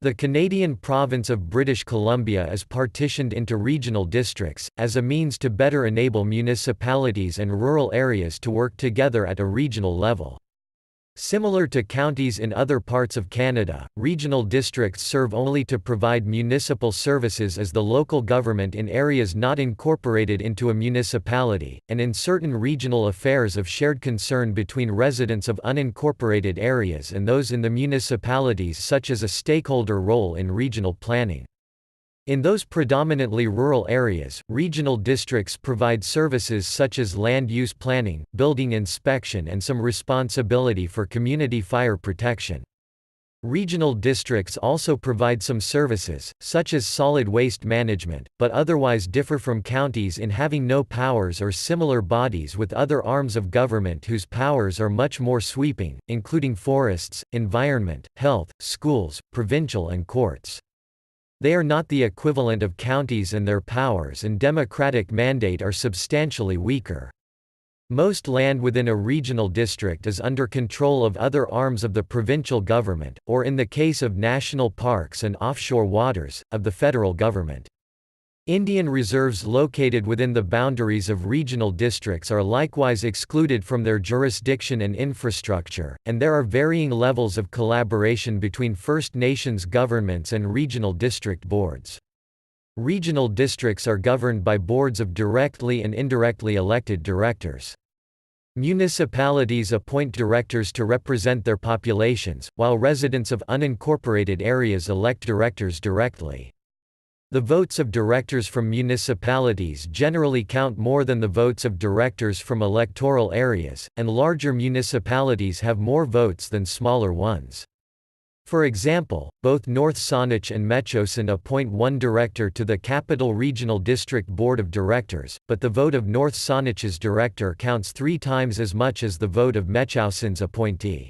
The Canadian province of British Columbia is partitioned into regional districts, as a means to better enable municipalities and rural areas to work together at a regional level. Similar to counties in other parts of Canada, regional districts serve only to provide municipal services as the local government in areas not incorporated into a municipality, and in certain regional affairs of shared concern between residents of unincorporated areas and those in the municipalities, such as a stakeholder role in regional planning. In those predominantly rural areas, regional districts provide services such as land use planning, building inspection, and some responsibility for community fire protection. Regional districts also provide some services, such as solid waste management, but otherwise differ from counties in having no powers or similar bodies with other arms of government whose powers are much more sweeping, including forests, environment, health, schools, provincial and courts. They are not the equivalent of counties, and their powers and democratic mandate are substantially weaker. Most land within a regional district is under control of other arms of the provincial government, or in the case of national parks and offshore waters, of the federal government. Indian reserves located within the boundaries of regional districts are likewise excluded from their jurisdiction and infrastructure, and there are varying levels of collaboration between First Nations governments and regional district boards. Regional districts are governed by boards of directly and indirectly elected directors. Municipalities appoint directors to represent their populations, while residents of unincorporated areas elect directors directly. The votes of directors from municipalities generally count more than the votes of directors from electoral areas, and larger municipalities have more votes than smaller ones. For example, both North Saanich and Metchosin appoint one director to the Capital Regional District Board of Directors, but the vote of North Saanich's director counts 3 times as much as the vote of Metchosin's appointee.